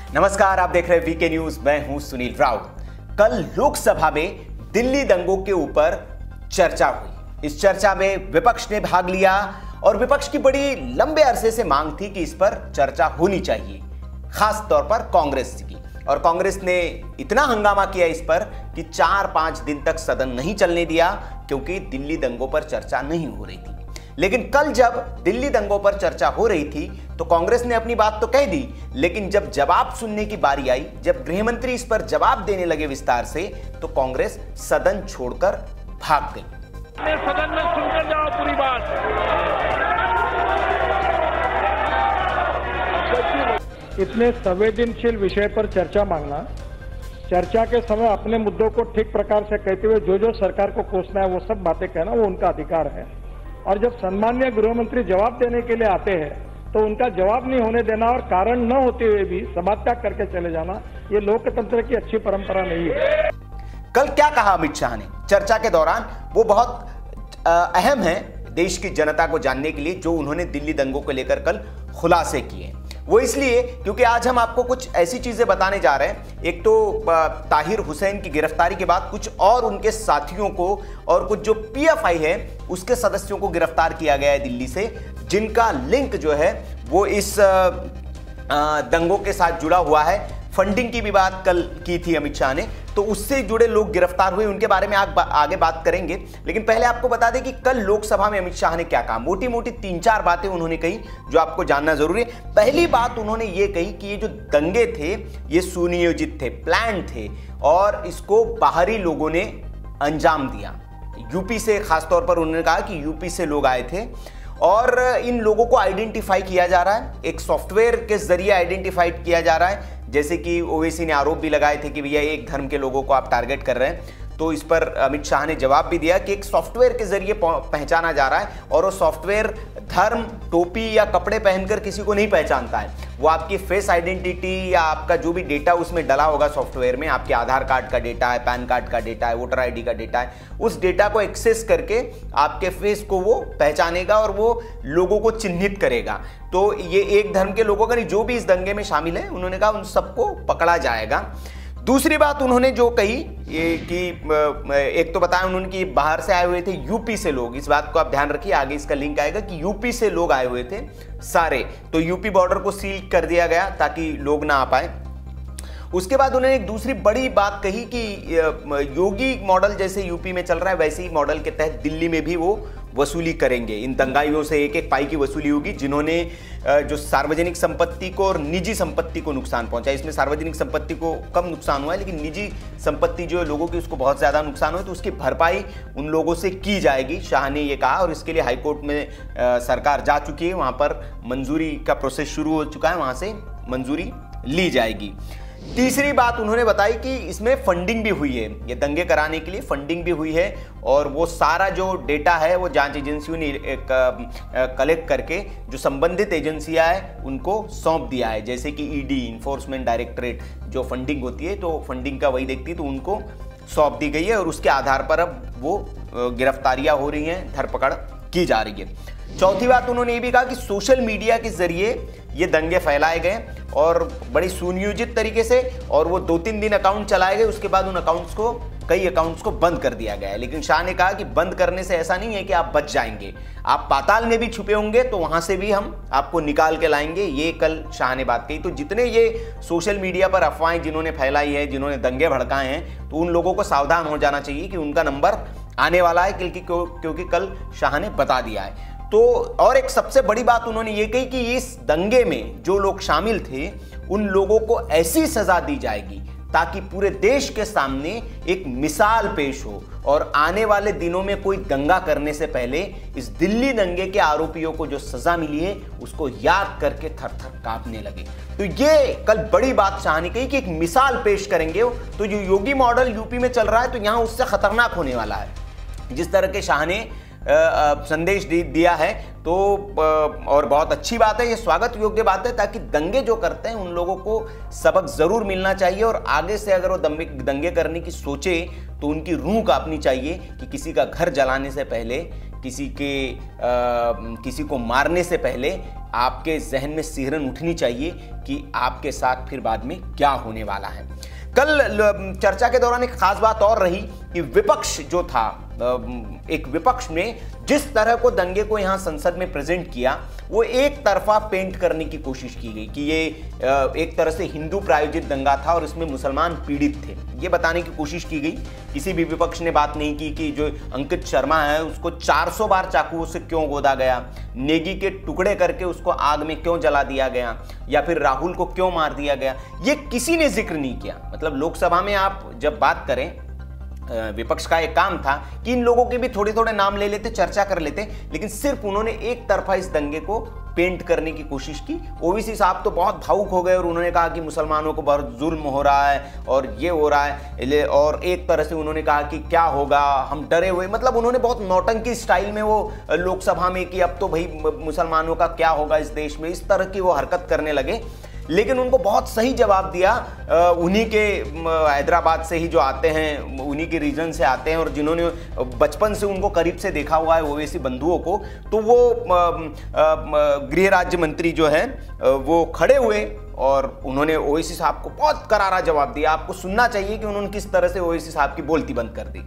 नमस्कार, आप देख रहे हैं वीके न्यूज। मैं हूं सुनील राउत। कल लोकसभा में दिल्ली दंगों के ऊपर चर्चा हुई। इस चर्चा में विपक्ष ने भाग लिया और विपक्ष की बड़ी लंबे अरसे से मांग थी कि इस पर चर्चा होनी चाहिए, खास तौर पर कांग्रेस की। और कांग्रेस ने इतना हंगामा किया इस पर कि 4-5 दिन तक सदन नहीं चलने दिया, क्योंकि दिल्ली दंगों पर चर्चा नहीं हो रही थी। लेकिन कल जब दिल्ली दंगों पर चर्चा हो रही थी तो कांग्रेस ने अपनी बात तो कह दी, लेकिन जब जवाब सुनने की बारी आई, जब गृहमंत्री इस पर जवाब देने लगे विस्तार से, तो कांग्रेस सदन छोड़कर भाग गई। सदन में सुनकर जाओ पूरी बात। इतने संवेदनशील विषय पर चर्चा मांगना, चर्चा के समय अपने मुद्दों को ठीक प्रकार से कहते हुए जो सरकार को कोसना है वो सब बातें कहना, वो उनका अधिकार है। और जब सम्मानीय गृहमंत्री जवाब देने के लिए आते हैं तो उनका जवाब नहीं होने देना और कारण न होते हुए भी सभात्याग करके चले जाना, ये लोकतंत्र की अच्छी परंपरा नहीं है। कल क्या कहा अमित शाह ने चर्चा के दौरान, वो बहुत अहम है देश की जनता को जानने के लिए, जो उन्होंने दिल्ली दंगों को लेकर कल खुलासे किए। वो इसलिए क्योंकि आज हम आपको कुछ ऐसी चीजें बताने जा रहे हैं। एक तो ताहिर हुसैन की गिरफ्तारी के बाद कुछ और उनके साथियों को और कुछ जो पीएफआई है उसके सदस्यों को गिरफ्तार किया गया है दिल्ली से, जिनका लिंक जो है वो इस दंगों के साथ जुड़ा हुआ है। फंडिंग की भी बात कल की थी अमित शाह ने, तो उससे जुड़े लोग गिरफ्तार हुए, उनके बारे में आगे बात करेंगे। लेकिन पहले आपको बता दें कि कल लोकसभा में अमित शाह ने क्या कहा। मोटी मोटी 3-4 बातें उन्होंने कही जो आपको जानना जरूरी है। पहली बात उन्होंने ये कही कि ये जो दंगे थे ये सुनियोजित थे, प्लान थे, और इसको बाहरी लोगों ने अंजाम दिया। यूपी से खासतौर पर उन्होंने कहा कि यूपी से लोग आए थे और इन लोगों को आइडेंटिफाई किया जा रहा है, एक सॉफ्टवेयर के जरिए आइडेंटिफाई किया जा रहा है। जैसे कि ओवैसी ने आरोप भी लगाए थे कि भैया एक धर्म के लोगों को आप टारगेट कर रहे हैं, तो इस पर अमित शाह ने जवाब भी दिया कि एक सॉफ्टवेयर के जरिए पहचाना जा रहा है, और वो सॉफ्टवेयर धर्म, टोपी या कपड़े पहनकर किसी को नहीं पहचानता है। वो आपकी फेस आइडेंटिटी या आपका जो भी डेटा उसमें डला होगा सॉफ्टवेयर में, आपके आधार कार्ड का डेटा है, पैन कार्ड का डेटा है, वोटर आईडी का डेटा है, उस डेटा को एक्सेस करके आपके फेस को वो पहचानेगा और वो लोगों को चिन्हित करेगा। तो ये एक धर्म के लोगों का नहीं, जो भी इस दंगे में शामिल है, उन्होंने कहा उन सबको पकड़ा जाएगा। दूसरी बात उन्होंने जो कही ये कि एक तो बताया उन्होंने कि बाहर से आए हुए थे यूपी से लोग। इस बात को आप ध्यान रखिए, आगे इसका लिंक आएगा कि यूपी से लोग आए हुए थे सारे, तो यूपी बॉर्डर को सील कर दिया गया ताकि लोग ना आ पाए। उसके बाद उन्होंने एक दूसरी बड़ी बात कही कि योगी मॉडल जैसे यूपी में चल रहा है वैसे ही मॉडल के तहत दिल्ली में भी वो वसूली करेंगे। इन दंगाइयों से एक एक पाई की वसूली होगी जिन्होंने जो सार्वजनिक संपत्ति को और निजी संपत्ति को नुकसान पहुंचा। इसमें सार्वजनिक संपत्ति को कम नुकसान हुआ है, लेकिन निजी संपत्ति जो है लोगों की उसको बहुत ज्यादा नुकसान हुआ, तो उसकी भरपाई उन लोगों से की जाएगी, शाह ने ये कहा। और इसके लिए हाईकोर्ट में सरकार जा चुकी है, वहां पर मंजूरी का प्रोसेस शुरू हो चुका है, वहां से मंजूरी ली जाएगी। तीसरी बात उन्होंने बताई कि इसमें फंडिंग भी हुई है, ये दंगे कराने के लिए फंडिंग भी हुई है, और वो सारा जो डेटा है वो जांच एजेंसियों ने कलेक्ट करके जो संबंधित एजेंसियां हैं उनको सौंप दिया है। जैसे कि ईडी, इन्फोर्समेंट डायरेक्टरेट, जो फंडिंग होती है तो फंडिंग का वही देखती है, तो उनको सौंप दी गई है, और उसके आधार पर अब वो गिरफ्तारियां हो रही हैं, धरपकड़ की जा रही है। चौथी बात उन्होंने ये भी कहा कि सोशल मीडिया के जरिए ये दंगे फैलाए गए और बड़ी सुनियोजित तरीके से, और वो 2-3 दिन अकाउंट चलाए गए, उसके बाद उन अकाउंट्स को, कई अकाउंट्स को बंद कर दिया गया है। लेकिन शाह ने कहा कि बंद करने से ऐसा नहीं है कि आप बच जाएंगे, आप पाताल में भी छुपे होंगे तो वहां से भी हम आपको निकाल के लाएंगे। ये कल शाह ने बात कही। तो जितने ये सोशल मीडिया पर अफवाहें जिन्होंने फैलाई है, जिन्होंने दंगे भड़काए हैं, तो उन लोगों को सावधान हो जाना चाहिए कि उनका नंबर आने वाला है, क्योंकि कल शाह ने बता दिया है। तो और एक सबसे बड़ी बात उन्होंने ये कही कि इस दंगे में जो लोग शामिल थे उन लोगों को ऐसी सजा दी जाएगी ताकि पूरे देश के सामने एक मिसाल पेश हो, और आने वाले दिनों में कोई दंगा करने से पहले इस दिल्ली दंगे के आरोपियों को जो सजा मिली है उसको याद करके थर थर कांपने लगे। तो ये कल बड़ी बात शाह ने कही कि एक मिसाल पेश करेंगे। तो जो योगी मॉडल यूपी में चल रहा है तो यहां उससे खतरनाक होने वाला है। जिस तरह के शाह ने संदेश दिया है तो और बहुत अच्छी बात है, ये स्वागत योग्य बात है, ताकि दंगे जो करते हैं उन लोगों को सबक जरूर मिलना चाहिए, और आगे से अगर वो दंगे करने की सोचे तो उनकी रूह कांपनी चाहिए कि किसी का घर जलाने से पहले किसी को मारने से पहले आपके जहन में सिहरन उठनी चाहिए कि आपके साथ फिर बाद में क्या होने वाला है। कल चर्चा के दौरान एक खास बात और रही कि विपक्ष जो था, एक विपक्ष में जिस तरह को दंगे को यहां संसद में प्रेजेंट किया, वो एक तरफा पेंट करने की कोशिश की गई कि ये एक तरह से हिंदू प्रायोजित दंगा था और इसमें मुसलमान पीड़ित थे, ये बताने की कोशिश की गई। किसी भी विपक्ष ने बात नहीं की कि जो अंकित शर्मा है उसको 400 बार चाकुओं से क्यों गोदा गया, नेगी के टुकड़े करके उसको आग में क्यों जला दिया गया, या फिर राहुल को क्यों मार दिया गया, ये किसी ने जिक्र नहीं किया। मतलब लोकसभा में आप जब बात करें, विपक्ष का एक काम था कि इन लोगों के भी थोड़े थोड़े नाम ले लेते, चर्चा कर लेते, लेकिन सिर्फ उन्होंने एक तरफा इस दंगे को पेंट करने की कोशिश की। ओवैसी साहब तो बहुत भावुक हो गए और उन्होंने कहा कि मुसलमानों को बहुत जुल्म हो रहा है और ये हो रहा है, और एक तरह से उन्होंने कहा कि क्या होगा, हम डरे हुए, मतलब उन्होंने बहुत नौटंकी स्टाइल में वो लोकसभा में कि अब तो भाई मुसलमानों का क्या होगा इस देश में, इस तरह की वो हरकत करने लगे। लेकिन उनको बहुत सही जवाब दिया उन्हीं के हैदराबाद से ही जो आते हैं, उन्हीं के रीजन से आते हैं और जिन्होंने बचपन से उनको करीब से देखा हुआ है ओवैसी बंधुओं को, तो वो गृह राज्य मंत्री जो है वो खड़े हुए और उन्होंने ओवैसी साहब को बहुत करारा जवाब दिया। आपको सुनना चाहिए कि उन्होंने किस तरह से ओवैसी साहब की बोलती बंद कर दी।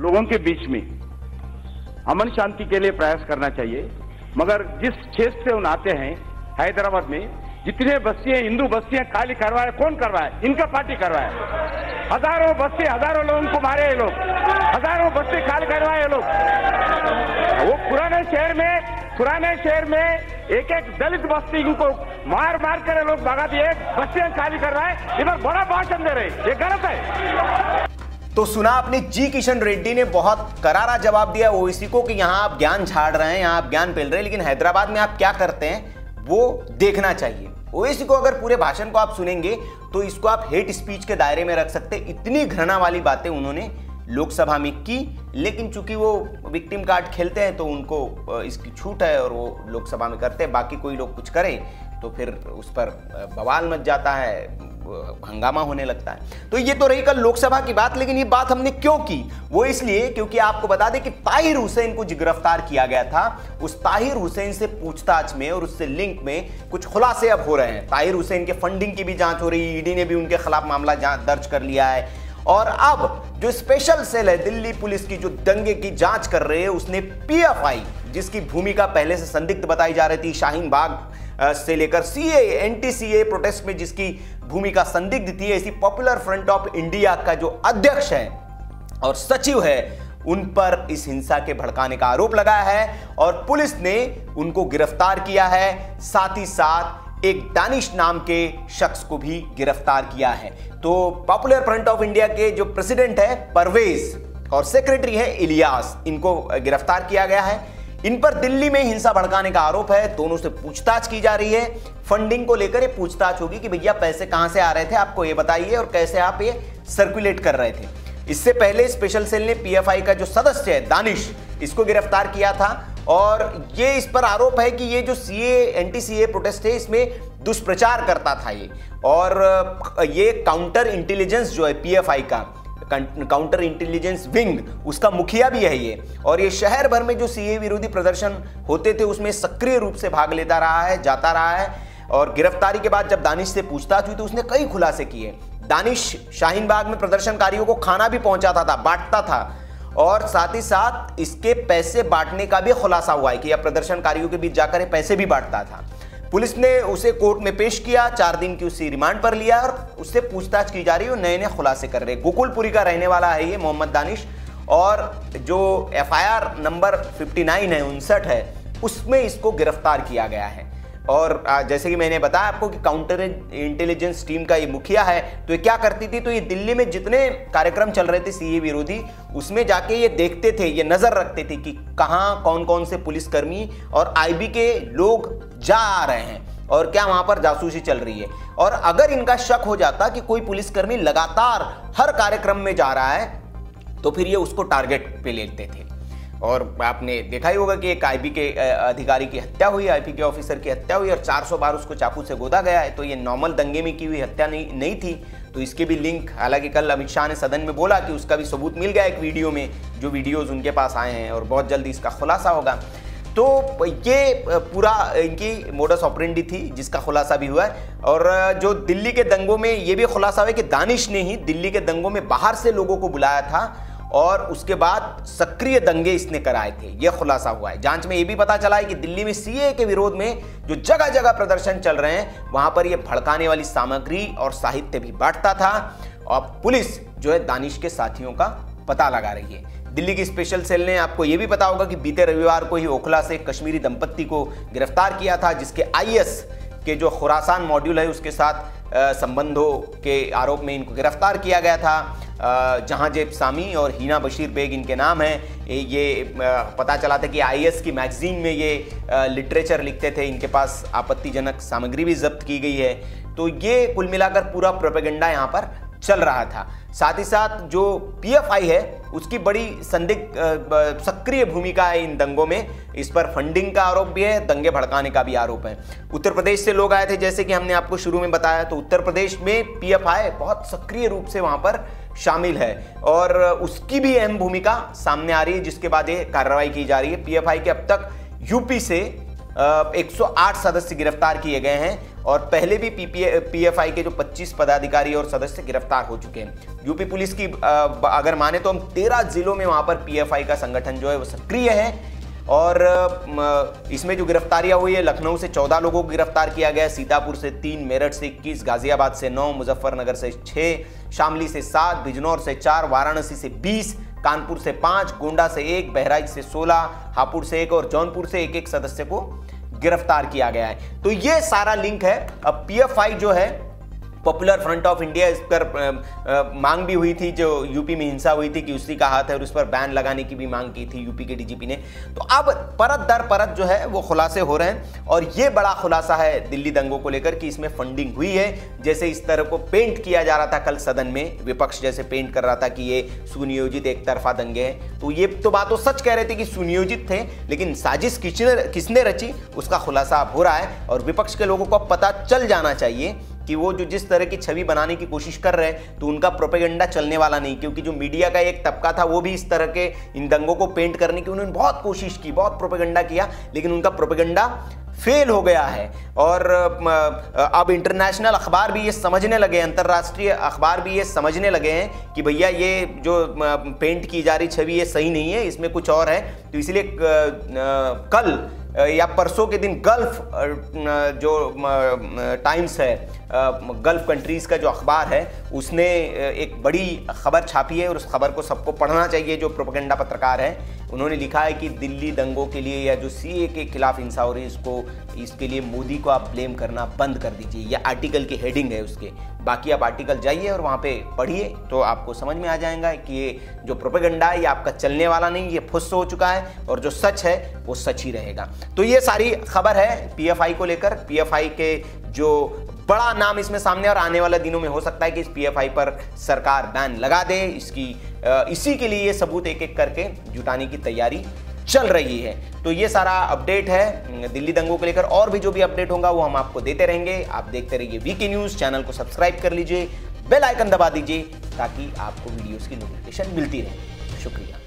लोगों के बीच में अमन शांति के लिए प्रयास करना चाहिए, मगर जिस क्षेत्र से उन आते हैं हैदराबाद में, जितने बस्तियां हिंदू बस्तियां खाली करवाए, कौन करवाए? इनका पार्टी करवाए। हजारों बस्ती, हजारों लोगों को मारे ये लोग, हजारों बस्ती खाली करवाए ये लोग। वो पुराने शहर में एक एक दलित बस्ती को मार मार कर लोग भगा दिए, बस्तियां खाली करवाए, इधर बड़ा भाषण दे रहे, ये गलत है। तो सुना आपने, जी किशन रेड्डी ने बहुत करारा जवाब दिया ओवैसी को कि यहां आप ज्ञान झाड़ रहे हैं, यहां आप ज्ञान फैल रहे हैं, लेकिन हैदराबाद में आप क्या करते हैं वो देखना चाहिए। ओवैसी को अगर पूरे भाषण को आप सुनेंगे तो इसको आप हेट स्पीच के दायरे में रख सकते। इतनी घृणा वाली बातें उन्होंने लोकसभा में की, लेकिन चूंकि वो विक्टिम कार्ड खेलते हैं तो उनको इसकी छूट है और वो लोकसभा में करते हैं। बाकी कोई लोग कुछ करे तो फिर उस पर बवाल मच जाता है, हंगामा होने लगता है। तो ये तो रही कल लोकसभा की बात, लेकिन ये बात हमने क्यों की, वो इसलिए क्योंकि आपको बता दें कि ताहिर हुसैन को जो गिरफ्तार किया गया था, उस ताहिर हुसैन से पूछताछ में और उससे लिंक में कुछ खुलासे अब हो रहे हैं। ताहिर हुसैन के फंडिंग की भी जांच हो रही है, ईडी ने भी उनके खिलाफ मामला दर्ज कर लिया है। और अब जो स्पेशल सेल है दिल्ली पुलिस की, जो दंगे की जांच कर रहे हैं, उसने पीएफआई, जिसकी भूमिका पहले से संदिग्ध बताई जा रही थी, शाहीन बाग से लेकर सीए, एंटी सीए प्रोटेस्ट में जिसकी भूमिका संदिग्ध थी, ऐसी पॉपुलर फ्रंट ऑफ इंडिया का जो अध्यक्ष है और सचिव है, उन पर इस हिंसा के भड़काने का आरोप लगाया है और पुलिस ने उनको गिरफ्तार किया है। साथ ही साथ एक दानिश नाम के शख्स को भी गिरफ्तार किया है। तो पॉपुलर फ्रंट ऑफ इंडिया के जो प्रेसिडेंट है परवेज और सेक्रेटरी है इलियास, इनको गिरफ्तार किया गया है। इन पर दिल्ली में हिंसा भड़काने का आरोप है। दोनों से पूछताछ की जा रही है। फंडिंग को लेकर ये पूछताछ होगी कि भैया पैसे कहां से आ रहे थे, आपको ये बताइए, और कैसे आप ये सर्कुलेट कर रहे थे। इससे पहले स्पेशल सेल ने पीएफआई का जो सदस्य है दानिश, इसको गिरफ्तार किया था और ये इस पर आरोप है कि ये जो सीए, एंटी सीए प्रोटेस्ट है, इसमें दुष्प्रचार करता था ये, और ये काउंटर इंटेलिजेंस जो है पीएफआई का, काउंटर इंटेलिजेंस विंग, उसका मुखिया भी है ये, और ये शहर भर में जो सीए विरोधी प्रदर्शन होते थे उसमें सक्रिय रूप से भाग लेता रहा है, जाता रहा है। और गिरफ्तारी के बाद जब दानिश से पूछताछ हुई तो उसने कई खुलासे किए। दानिश शाहीन बाग में प्रदर्शनकारियों को खाना भी पहुंचाता था, बांटता था, और साथ ही साथ इसके पैसे बांटने का भी खुलासा हुआ है कि यह प्रदर्शनकारियों के बीच जाकर पैसे भी बांटता था। पुलिस ने उसे कोर्ट में पेश किया, 4 दिन की उसे रिमांड पर लिया और उससे पूछताछ की जा रही है और नए नए खुलासे कर रहे हैं। गोकुलपुरी का रहने वाला है ये मोहम्मद दानिश, और जो एफआईआर नंबर 59 है, 59 है, उसमें इसको गिरफ्तार किया गया है। और जैसे कि मैंने बताया आपको कि काउंटर इंटेलिजेंस टीम का ये मुखिया है, तो ये क्या करती थी, तो ये दिल्ली में जितने कार्यक्रम चल रहे थे सीए विरोधी, उसमें जाके ये देखते थे, ये नजर रखते थे कि कहाँ कौन कौन से पुलिसकर्मी और आईबी के लोग जा आ रहे हैं और क्या वहां पर जासूसी चल रही है। और अगर इनका शक हो जाता कि कोई पुलिसकर्मी लगातार हर कार्यक्रम में जा रहा है, तो फिर ये उसको टारगेट पे लेते थे। और आपने देखा ही होगा कि एक आईबी के अधिकारी की हत्या हुई, आईबी के ऑफिसर की हत्या हुई और 400 बार उसको चाकू से गोदा गया है। तो ये नॉर्मल दंगे में की हुई हत्या नहीं थी। तो इसके भी लिंक, हालांकि कल अमित शाह ने सदन में बोला कि उसका भी सबूत मिल गया एक वीडियो में, जो वीडियोज़ उनके पास आए हैं और बहुत जल्दी इसका खुलासा होगा। तो ये पूरा इनकी मोडस ऑपरेंडी थी जिसका खुलासा भी हुआ है। और जो दिल्ली के दंगों में ये भी खुलासा हुआ कि दानिश ने ही दिल्ली के दंगों में बाहर से लोगों को बुलाया था और उसके बाद सक्रिय दंगे इसने कराए थे, यह खुलासा हुआ है। जांच में यह भी पता चला है कि दिल्ली में सीए के विरोध में जो जगह जगह प्रदर्शन चल रहे हैं वहां पर यह भड़काने वाली सामग्री और साहित्य भी बांटता था। और पुलिस जो है दानिश के साथियों का पता लगा रही है। दिल्ली की स्पेशल सेल ने, आपको यह भी पता होगा कि बीते रविवार को ही ओखला से कश्मीरी दंपत्ति को गिरफ्तार किया था, जिसके आईएस के जो खुरासान मॉड्यूल है उसके साथ संबंधों के आरोप में इनको गिरफ्तार किया गया था। जहांजेब सामी और हिना बशीर बेग इनके नाम हैं। ये पता चला था कि आईएस की मैगजीन में ये लिटरेचर लिखते थे, इनके पास आपत्तिजनक सामग्री भी जब्त की गई है। तो ये कुल मिलाकर पूरा प्रोपेगेंडा यहाँ पर चल रहा था। साथ ही साथ जो पीएफआई है उसकी बड़ी संदिग्ध सक्रिय भूमिका है इन दंगों में। इस पर फंडिंग का आरोप भी है, दंगे भड़काने का भी आरोप है। उत्तर प्रदेश से लोग आए थे, जैसे कि हमने आपको शुरू में बताया, तो उत्तर प्रदेश में पीएफआई बहुत सक्रिय रूप से वहां पर शामिल है और उसकी भी अहम भूमिका सामने आ रही है, जिसके बाद ये कार्रवाई की जा रही है। पीएफआई के अब तक यूपी से 108 सदस्य गिरफ्तार किए गए हैं और पहले भी पीएफआई के जो 25 पदाधिकारी और सदस्य गिरफ्तार हो चुके हैं। यूपी पुलिस की अगर माने तो हम 13 जिलों में वहां पर पीएफआई का संगठन जो है वो सक्रिय है। और इसमें जो गिरफ्तारियां हुई है, लखनऊ से 14 लोगों को गिरफ्तार किया गया, सीतापुर से 3, मेरठ से 21, गाजियाबाद से 9, मुजफ्फरनगर से 6, शामली से 7, बिजनौर से 4, वाराणसी से 20, कानपुर से 5, गोंडा से 1, बहराइच से 16, हापुड़ से 1 और जौनपुर से 1 सदस्य को गिरफ्तार किया गया है। तो ये सारा लिंक है। अब पीएफआई जो है, पॉपुलर फ्रंट ऑफ इंडिया, इस पर मांग भी हुई थी, जो यूपी में हिंसा हुई थी कि उसी का हाथ है, और उस पर बैन लगाने की भी मांग की थी यूपी के डीजीपी ने। तो अब परत दर परत जो है वो खुलासे हो रहे हैं और ये बड़ा खुलासा है दिल्ली दंगों को लेकर कि इसमें फंडिंग हुई है। जैसे इस तरह को पेंट किया जा रहा था कल सदन में, विपक्ष जैसे पेंट कर रहा था कि ये सुनियोजित एक तरफा दंगे हैं, तो ये तो बात सच कह रहे थे कि सुनियोजित थे, लेकिन साजिश किसने रची उसका खुलासा अब हो रहा है। और विपक्ष के लोगों को अब पता चल जाना चाहिए कि वो जो जिस तरह की छवि बनाने की कोशिश कर रहे हैं, तो उनका प्रोपेगेंडा चलने वाला नहीं, क्योंकि जो मीडिया का एक तबका था वो भी इस तरह के इन दंगों को पेंट करने की उन्होंने बहुत कोशिश की, बहुत प्रोपेगेंडा किया, लेकिन उनका प्रोपेगेंडा फेल हो गया है। और अब इंटरनेशनल अखबार भी ये समझने लगे, अंतर्राष्ट्रीय अखबार भी ये समझने लगे हैं कि भैया ये जो पेंट की जा रही छवि ये सही नहीं है, इसमें कुछ और है। तो इसलिए कल या परसों के दिन गल्फ जो टाइम्स है, गल्फ कंट्रीज का जो अखबार है, उसने एक बड़ी खबर छापी है और उस खबर को सबको पढ़ना चाहिए। जो प्रोपेगेंडा पत्रकार है उन्होंने लिखा है कि दिल्ली दंगों के लिए या जो सीए के खिलाफ हिंसा हो रही है इसके लिए मोदी को आप ब्लेम करना बंद कर दीजिए। यह आर्टिकल की हेडिंग है उसके। बाकी आप आर्टिकल जाइए और वहाँ पे पढ़िए तो आपको समझ में आ जाएगा कि ये जो प्रोपेगेंडा है ये आपका चलने वाला नहीं, ये फुस हो चुका है और जो सच है वो सच ही रहेगा। तो ये सारी खबर है पीएफआई को लेकर। पीएफआई के जो बड़ा नाम इसमें सामने, और आने वाले दिनों में हो सकता है कि इस पीएफआई पर सरकार बैन लगा दे। इसी के लिए ये सबूत एक एक करके जुटाने की तैयारी चल रही है। तो ये सारा अपडेट है दिल्ली दंगों को लेकर। और भी जो भी अपडेट होगा वो हम आपको देते रहेंगे। आप देखते रहिए वीके न्यूज़। चैनल को सब्सक्राइब कर लीजिए, बेल आइकन दबा दीजिए ताकि आपको वीडियोस की नोटिफिकेशन मिलती रहे। शुक्रिया।